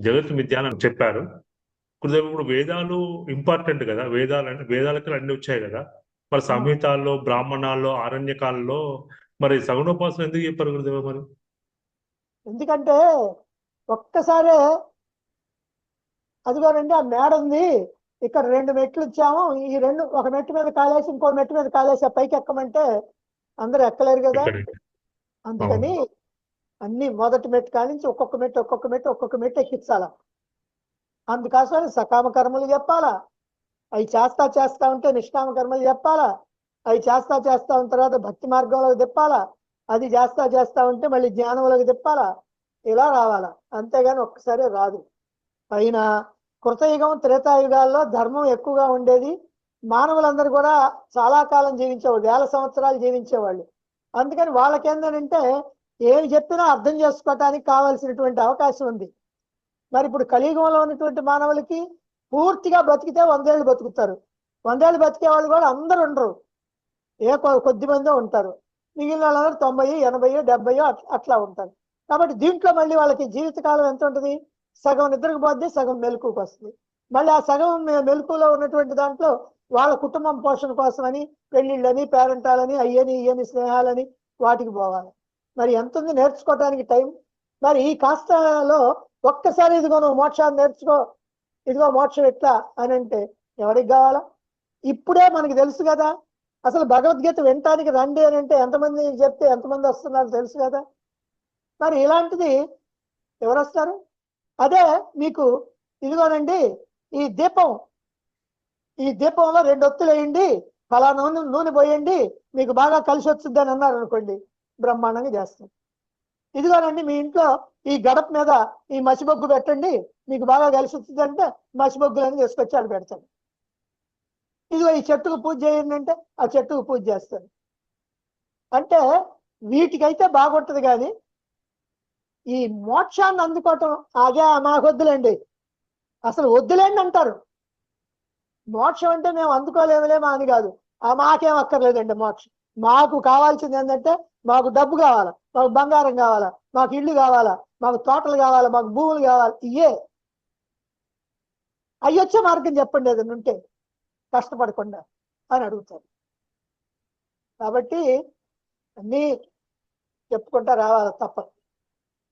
జగత్ మిథ్య అని చెప్పారు. గురుదేవ్ ఇప్పుడు వేదాలు ఇంపార్టెంట్ కదా, వేదాలకి అన్ని వచ్చాయి కదా, మరి సంహితాల్లో, బ్రాహ్మణాల్లో, ఆరణ్యకాల్లో మరి సగుణోపాసన ఎందుకు చెప్పారు గురుదేవ మరి? ఎందుకంటే ఒక్కసారే అదిగోనండి ఆ మేడ ఉంది, ఇక్కడ 2 మెట్లు ఇచ్చాము, ఈ 2 ఒక మెట్టు మీద కాలేసి ఇంకో మెట్టు మీద కాలేసి పైకి ఎక్కమంటే అందరూ ఎక్కలేరు కదా. అందుకని అన్ని మొదటి మెట్టు కానించి ఒక్కొక్క మెట్టు ఎక్కించాలా. అందుకోసమని సకామ కర్మలు చెప్పాలా, అవి చేస్తా ఉంటే నిష్కామ కర్మలు చెప్పాలా, అవి చేస్తా ఉన్న తర్వాత భక్తి మార్గంలోకి తిప్పాలా, అది చేస్తా ఉంటే మళ్ళీ జ్ఞానంలోకి తిప్పాలా. ఇలా రావాలా, అంతేగాని ఒక్కసారి రాదు. పైన కృతయుగం త్రేతాయుగాల్లో ధర్మం ఎక్కువగా ఉండేది, మానవులందరూ కూడా చాలా కాలం జీవించేవాళ్ళు, 1000 సంవత్సరాలు జీవించేవాళ్ళు. అందుకని వాళ్ళకేంటంటే ఏమి చెప్పినా అర్థం చేసుకోవటానికి కావాల్సినటువంటి అవకాశం ఉంది. మరి ఇప్పుడు కలియుగంలో ఉన్నటువంటి మానవులకి పూర్తిగా బతికితే 100 ఏళ్ళు బతుకుతారు. 100 ఏళ్ళు బతికే వాళ్ళు కూడా అందరూ ఉండరు, కొద్ది మందే ఉంటారు. మిగిలిన వాళ్ళందరూ 90, 80, 70 అట్లా ఉంటారు. కాబట్టి దీంట్లో మళ్ళీ వాళ్ళకి జీవితకాలం ఎంత ఉంటుంది? సగం నిద్రకు పోద్ది, సగం మెలకువకి వస్తుంది. మళ్ళీ ఆ సగం మెలకువలో ఉన్నటువంటి దాంట్లో వాళ్ళ కుటుంబం పోషణ కోసమని పెళ్లిళ్ళని, పేరెంటాలని, ఇయ్యని స్నేహాలని వాటికి పోవాలి. మరి ఎంత ఉంది నేర్చుకోవటానికి టైం? మరి ఈ కాస్తలో ఒక్కసారి ఇదిగో నువ్వు మోక్షాన్ని నేర్చుకో, ఇదిగో మోక్షం ఎట్లా అని అంటే ఎవరికి కావాలా? ఇప్పుడే మనకి తెలుసు కదా, అసలు భగవద్గీత వినటానికి రండి అని అంటే ఎంతమంది చెప్తే ఎంతమంది వస్తున్నారు తెలుసు కదా. మరి ఇలాంటిది ఎవరు వస్తారు? అదే మీకు ఇదిగోనండి ఈ దీపంలో 2 ఒత్తులు వేయండి, ఫలానా నూనె పోయండి, మీకు బాగా కలిసి వచ్చింది అని అన్నారు అనుకోండి, బ్రహ్మాండంగా చేస్తాం. ఇదిగోనండి మీ ఇంట్లో ఈ గడప మీద ఈ మసిబొగ్గు పెట్టండి, మీకు బాగా కలిసి వచ్చింది అంటే మసిబొగ్గులని తీసుకొచ్చి ఆడ పెడతాడు. ఇదిగో ఈ చెట్టుకు పూజ చేయండి అంటే ఆ చెట్టుకు పూజ చేస్తాడు. అంటే వీటికైతే బాగుంటుంది, కానీ ఈ మోక్షాన్ని అందుకోవటం అదే మాకు వద్దులేండి, అసలు వద్దులేండి అంటారు. మోక్షం అంటే మేము అందుకోలేములేమా అని కాదు, మాకేం అక్కర్లేదండి మోక్షం. మాకు కావాల్సింది ఏంటంటే మాకు డబ్బు కావాలా, మాకు బంగారం కావాలా, మాకు ఇల్లు కావాలా, మాకు తోటలు కావాలా, మాకు భూములు కావాలి. ఇయే అయ్యొచ్చే మార్గం చెప్పండి ఏదైనా ఉంటే కష్టపడకుండా అని అడుగుతారు. కాబట్టి అన్నీ చెప్పుకుంటా రావాలి, తప్పదు.